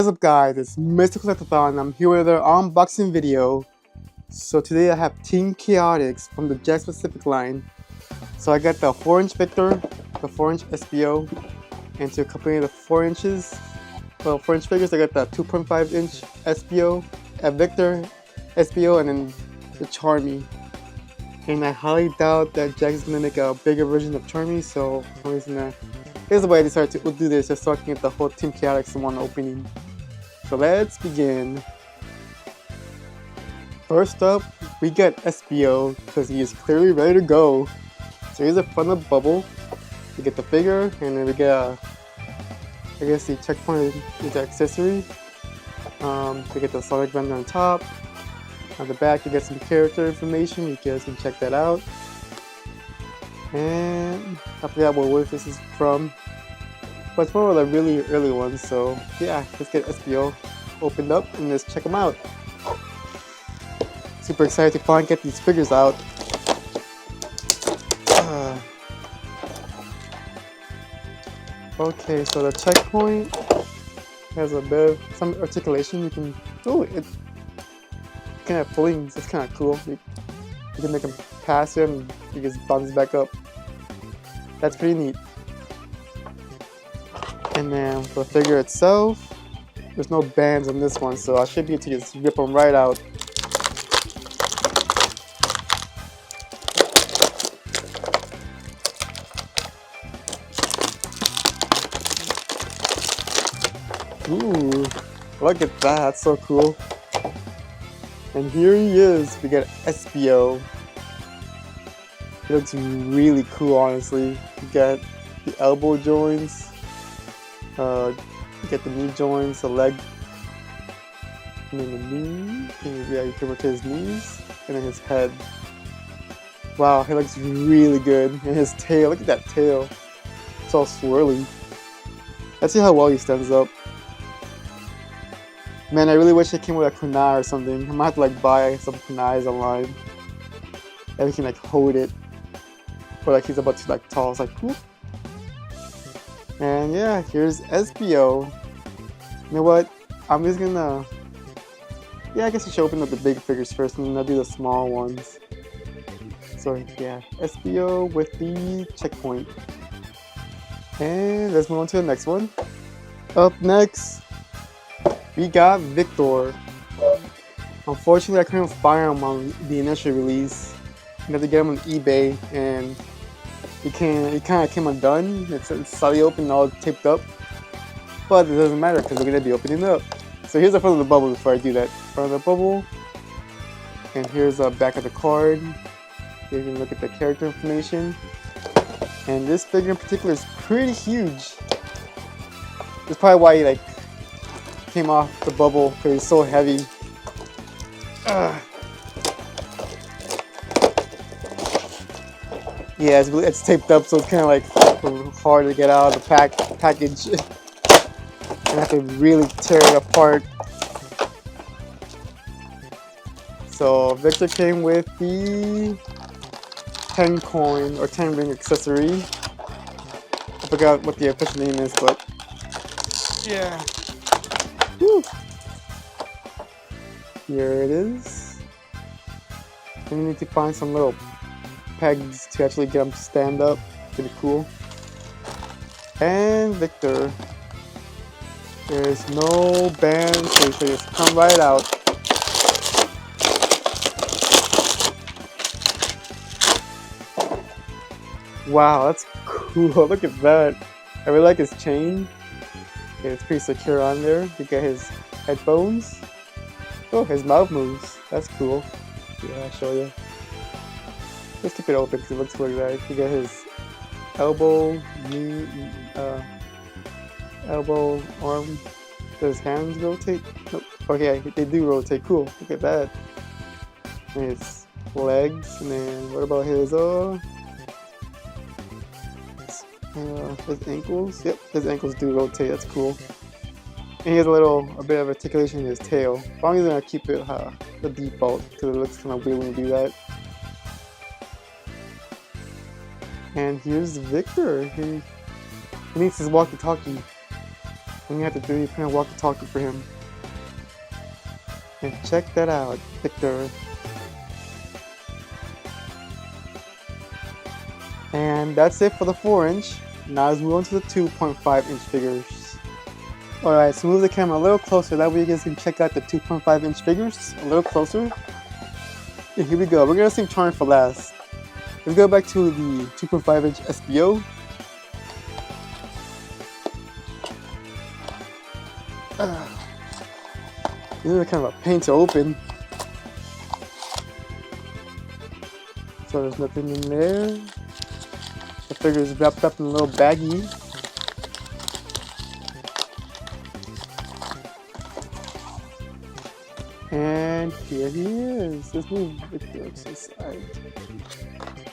up guys, it's Mr. Collect-A-Thon. I'm here with another unboxing video. So today I have Team Choatix from the Jakks Pacific line. So I got the 4-inch Victor, the 4-inch SBO, and to accompany the 4-inch figures I got the 2.5-inch SBO, a Victor SBO, and then the Charmy. And I highly doubt that Jakks is gonna make a bigger version of Charmy, so here's the way I decided to do this, just so I can get the whole Team Choatix in one opening. So let's begin. First up, we get SBO, because he is clearly ready to go. So here's the front of the bubble. We get the figure, and then we get I guess the checkpoint is the accessory. We get the Sonic vendor on top. On the back you get some character information, you guys can check that out. And I forgot what word this is from, but it's one of the really early ones, so yeah, let's get SBO opened up and let's check them out. Super excited to finally get these figures out. Okay, so the checkpoint has a bit of some articulation. You can, it kind of flings. It's kind of cool. You can make him pass him and he just bounces back up. That's pretty neat. And then for the figure itself, there's no bands on this one, so I should be able to just rip them right out. Ooh, look at that, that's so cool. And here he is, we get SBO. He looks really cool, honestly. You got the elbow joints, you get the knee joints, the leg, and then the knee, and yeah, you can rotate his knees, and then his head. Wow, he looks really good. And his tail, look at that tail. It's all swirly. Let's see how well he stands up. Man, I really wish it came with a kunai or something. I might have to like buy some kunais online. And we can like hold it. Or like he's about to like toss, like whoop. And yeah, here's SBO. You know what? I'm just gonna, yeah, I guess I should open up the big figures first and then I'll do the small ones. So yeah, SBO with the checkpoint. And let's move on to the next one. Up next, we got Victor. Unfortunately, I couldn't find him on the initial release. You have to get him on eBay, and he kind of came undone. It's slightly open, all taped up, but it doesn't matter because we're gonna be opening it up. So here's the front of the bubble before I do that. Front of the bubble, and here's the back of the card. Here you can look at the character information. And this figure in particular is pretty huge. That's probably why he came off the bubble, because it's so heavy. Yeah, it's taped up, so it's kind of hard to get out of the package. And I have to really tear it apart. So Victor came with the 10 coin or 10 ring accessory. I forgot what the official name is, but yeah. Woo. Here it is. And you need to find some little pegs to actually get them to stand up. Pretty cool. And Victor. There's no band, so you should just come right out. Wow, that's cool. Look at that. I really like his chain. Okay, it's pretty secure on there. You get his headphones. Oh, his mouth moves. That's cool. Yeah, I'll show you. Let's keep it open because it looks like that. You get his elbow, knee, elbow, arm. Does his hands rotate? Nope. Okay, they do rotate. Cool. Look at that. And his legs. And then what about his ankles? Yep, his ankles do rotate. That's cool. And he has a bit of articulation in his tail. As long as I'm gonna keep it the default, because it looks kind of weird when you do that. And here's Victor. He needs his walkie-talkie. I'm gonna have to 3D print a walkie-talkie for him. And check that out, Victor. And that's it for the 4-inch. Now let's move on to the 2.5-inch figures. Alright, so move the camera a little closer, that way you guys can check out the 2.5-inch figures a little closer. And here we go, we're gonna save Charm for last. Let's go back to the 2.5-inch SBO. This is kind of a pain to open. So there's nothing in there. The figure is wrapped up in a little baggie. And here he is. Let's move Victor to the side.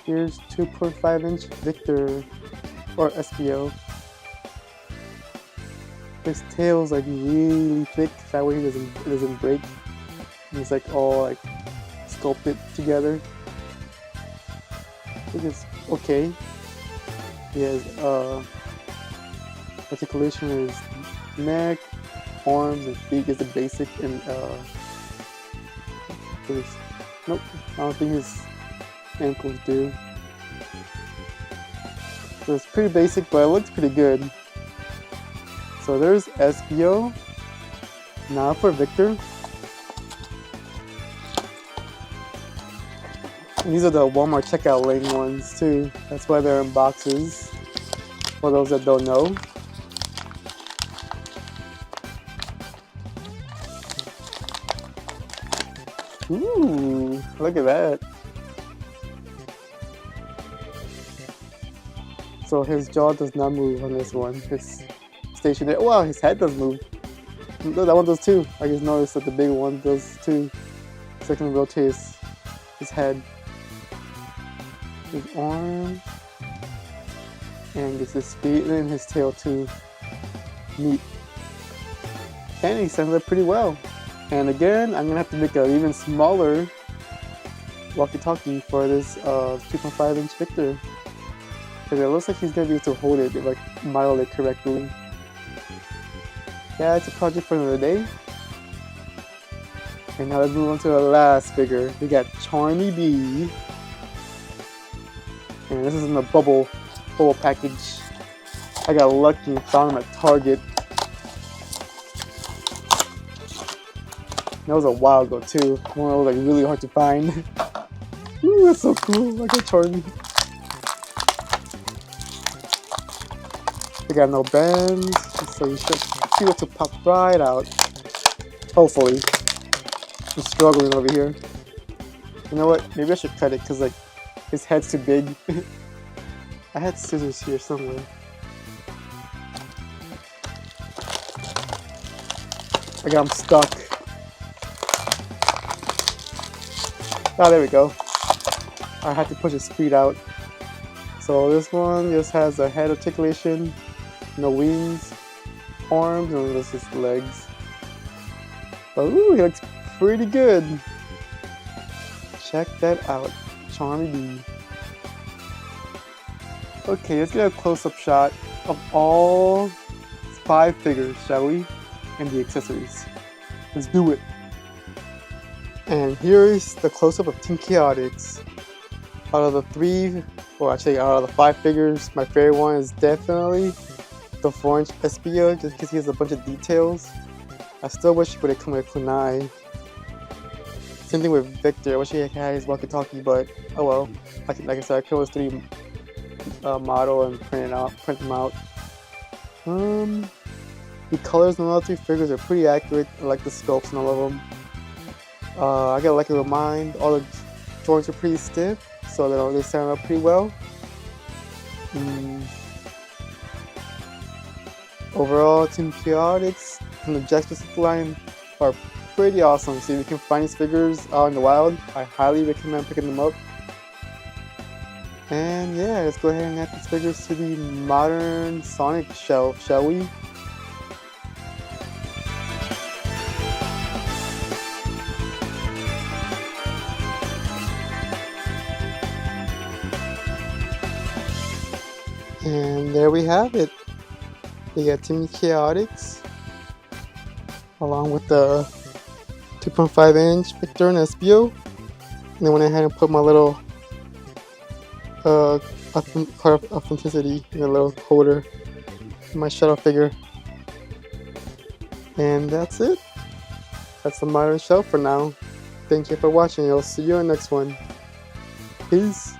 Here's 2.5-inch Victor, or SBO. His tail's like really thick, that way it doesn't break. And it's like all like sculpted together. I think it's okay. He has articulation in his neck, arms, and feet is the basic, and nope, I don't think his ankles do. So it's pretty basic, but it looks pretty good. So there's SBO. Now for Victor. And these are the Walmart checkout lane ones too. That's why they're in boxes. For those that don't know. Ooh, look at that. So his jaw does not move on this one. It's stationary. Wow, his head does move. No, that one does too. I just noticed that the big one does too. So I can rotate his head. His arm. And gets his feet and his tail too. Neat. And he stands up pretty well. And again, I'm gonna have to make an even smaller walkie-talkie for this 2.5-inch Victor. Because it looks like he's gonna be able to hold it if I model it correctly. Yeah, it's a project for another day. And now let's move on to the last figure. We got Charmy B. And this is in the bubble package. I got lucky and found him at Target. That was a while ago too. One that was like really hard to find. Ooh, that's so cool. I got Charmy. We got no bands, so you should be able to pop right out. Hopefully. I'm struggling over here. You know what? Maybe I should cut it because like his head's too big. I had scissors here somewhere. I got him stuck. Oh, there we go. I had to push his feet out. So this one just has a head articulation, no wings, arms, and this is legs. But ooh, he looks pretty good. Check that out, Charmy B. Okay, let's get a close-up shot of all 5 figures, shall we? And the accessories. Let's do it. And here is the close-up of Team Choatix. Out of the 3, or actually out of the 5 figures, my favorite one is definitely the 4-inch SBO, just because he has a bunch of details. I still wish he would have come with a kunai. Same thing with Victor. I wish he had his walkie-talkie, but oh well. Like I said, I could always 3D model and print them out. The colors on all 3 figures are pretty accurate. I like the sculpts on all of them. I gotta like to remind, all the joints are pretty stiff, so they stand up pretty well. Overall, Team Choatix and the Jakks line are pretty awesome. So if you can find these figures out in the wild, I highly recommend picking them up. And yeah, let's go ahead and add these figures to the modern Sonic shelf, shall we? And there we have it. We got Team Choatix along with the 2.5-inch Victor and SBO. And then went ahead and put my little card of authenticity in a little holder in my shadow figure. And that's it. That's the modern shelf for now. Thank you for watching. I'll see you in the next one. Peace.